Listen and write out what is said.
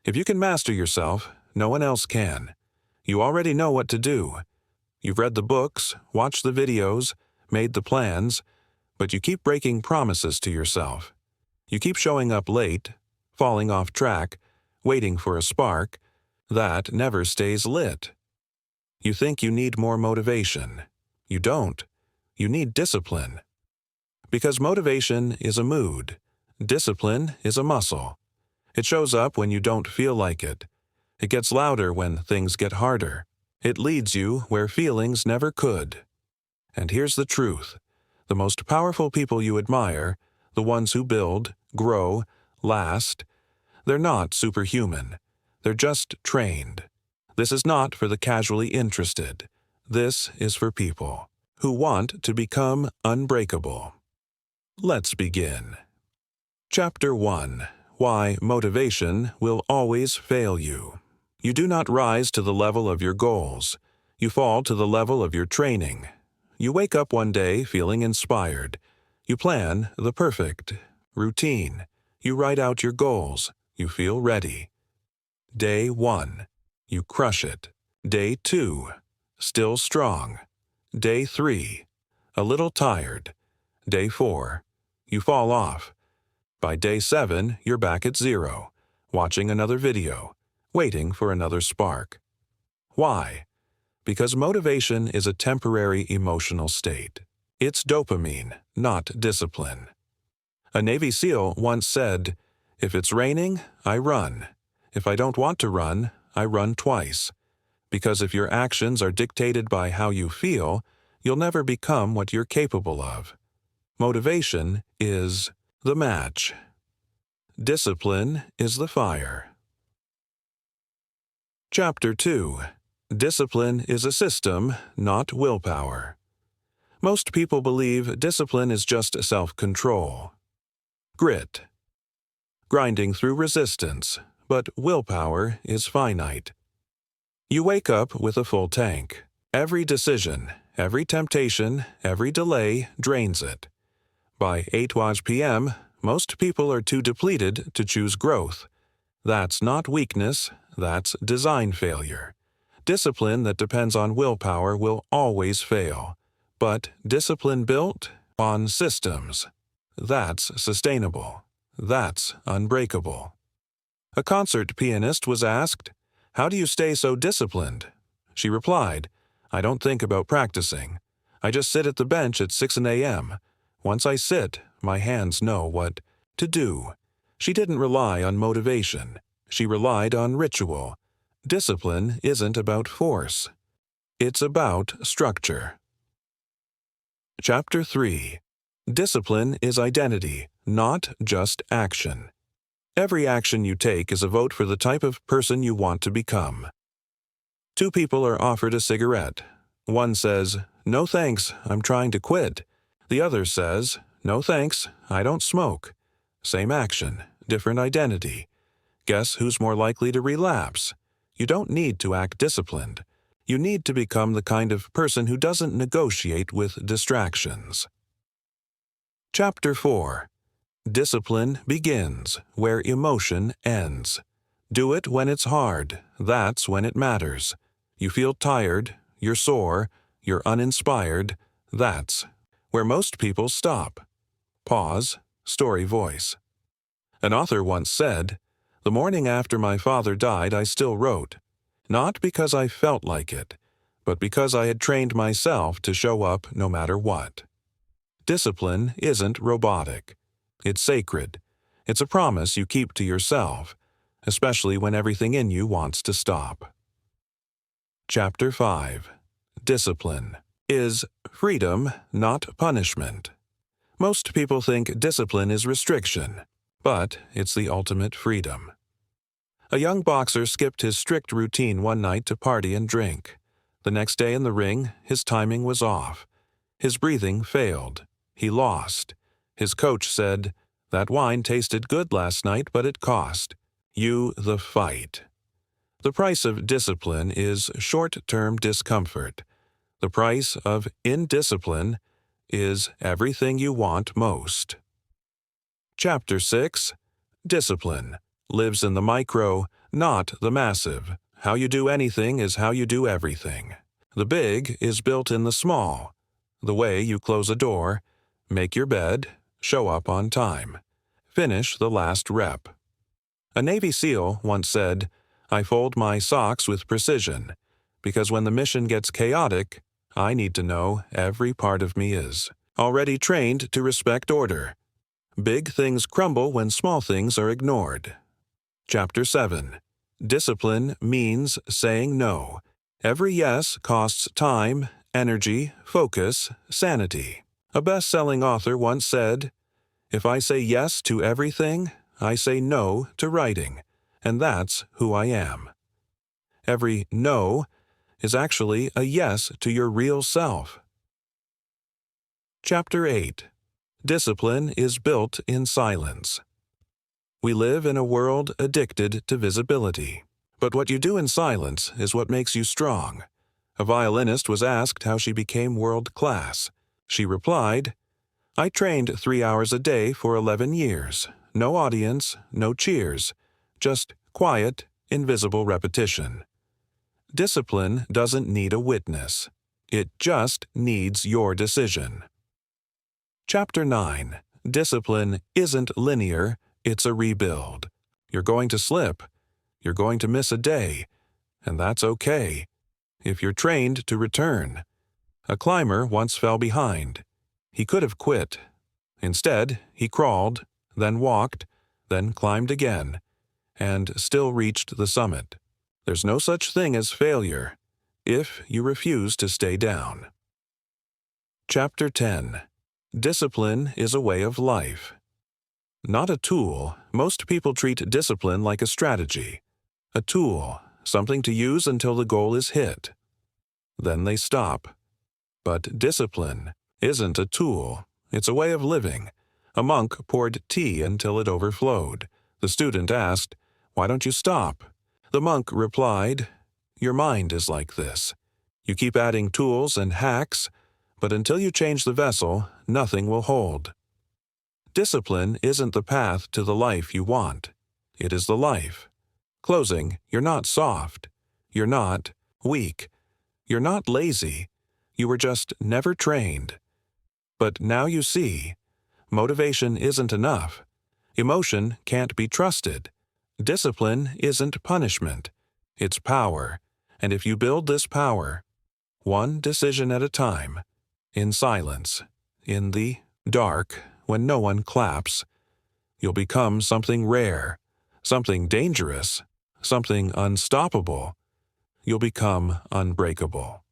If you can master yourself, no one else can. You already know what to do. You've read the books, watched the videos, made the plans, but you keep breaking promises to yourself. You keep showing up late, falling off track, waiting for a spark. That never stays lit. You think you need more motivation. You don't. You need discipline. Because motivation is a mood. Discipline is a muscle. It shows up when you don't feel like it. It gets louder when things get harder. It leads you where feelings never could. And here's the truth. The most powerful people you admire, the ones who build, grow, last, they're not superhuman. They're just trained. This is not for the casually interested. This is for people who want to become unbreakable. Let's begin. Chapter 1. Why motivation will always fail you. You do not rise to the level of your goals. You fall to the level of your training. You wake up one day feeling inspired. You plan the perfect routine. You write out your goals. You feel ready. Day 1. You crush it. Day 2. Still strong. Day 3. A little tired. Day 4. You fall off. By day 7, you're back at 0, watching another video, waiting for another spark. Why? Because motivation is a temporary emotional state. It's dopamine, not discipline. A Navy SEAL once said, "If it's raining, I run. If I don't want to run, I run twice." Because if your actions are dictated by how you feel, you'll never become what you're capable of. Motivation is the match. Discipline is the fire. Chapter 2. Discipline is a system, not willpower. Most people believe discipline is just self-control. Grit. Grinding through resistance, but willpower is finite. You wake up with a full tank. Every decision, every temptation, every delay drains it. By 8 p.m., most people are too depleted to choose growth. That's not weakness, that's design failure. Discipline that depends on willpower will always fail. But discipline built on systems, that's sustainable. That's unbreakable. A concert pianist was asked, "How do you stay so disciplined?" She replied, "I don't think about practicing. I just sit at the bench at 6 a.m. Once I sit, my hands know what to do." She didn't rely on motivation. She relied on ritual. Discipline isn't about force. It's about structure. Chapter 3. Discipline is identity, not just action. Every action you take is a vote for the type of person you want to become. Two people are offered a cigarette. One says, "No thanks, I'm trying to quit." The other says, "No thanks, I don't smoke." Same action, different identity. Guess who's more likely to relapse? You don't need to act disciplined. You need to become the kind of person who doesn't negotiate with distractions. Chapter 4. Discipline begins where emotion ends. Do it when it's hard. That's when it matters. You feel tired, you're sore, you're uninspired. That's where most people stop. Pause, story voice. An author once said, "The morning after my father died, I still wrote. Not because I felt like it, but because I had trained myself to show up no matter what." Discipline isn't robotic. It's sacred. It's a promise you keep to yourself, especially when everything in you wants to stop. Chapter 5. Discipline is freedom, not punishment. Most people think discipline is restriction, but it's the ultimate freedom. A young boxer skipped his strict routine one night to party and drink. The next day in the ring, his timing was off. His breathing failed. He lost. His coach said, "That wine tasted good last night, but it cost you the fight." The price of discipline is short-term discomfort. The price of indiscipline is everything you want most. Chapter 6. Discipline lives in the micro, not the massive. How you do anything is how you do everything. The big is built in the small. The way you close a door, make your bed, show up on time. Finish the last rep. A Navy SEAL once said, "I fold my socks with precision, because when the mission gets chaotic, I need to know every part of me is already trained to respect order. Big things crumble when small things are ignored." Chapter 7. Discipline means saying no. Every yes costs time, energy, focus, sanity. A best-selling author once said, "If I say yes to everything, I say no to writing, and that's who I am." Every no is actually a yes to your real self. Chapter 8. Discipline is built in silence. We live in a world addicted to visibility. But what you do in silence is what makes you strong. A violinist was asked how she became world-class. She replied, "I trained 3 hours a day for 11 years. No audience, no cheers. Just quiet, invisible repetition." Discipline doesn't need a witness. It just needs your decision. Chapter 9. Discipline isn't linear, it's a rebuild. You're going to slip. You're going to miss a day. And that's okay, if you're trained to return. A climber once fell behind. He could have quit. Instead, he crawled, then walked, then climbed again, and still reached the summit. There's no such thing as failure if you refuse to stay down. Chapter 10. Discipline is a way of life. Not a tool, most people treat discipline like a strategy. A tool, something to use until the goal is hit. Then they stop. But discipline isn't a tool, it's a way of living. A monk poured tea until it overflowed. The student asked, "Why don't you stop?" The monk replied, "Your mind is like this. You keep adding tools and hacks, but until you change the vessel, nothing will hold." Discipline isn't the path to the life you want. It is the life. Closing, you're not soft. You're not weak. You're not lazy. You were just never trained. But now you see, motivation isn't enough. Emotion can't be trusted. Discipline isn't punishment. It's power. And if you build this power, one decision at a time, in silence, in the dark, when no one claps, you'll become something rare, something dangerous, something unstoppable. You'll become unbreakable.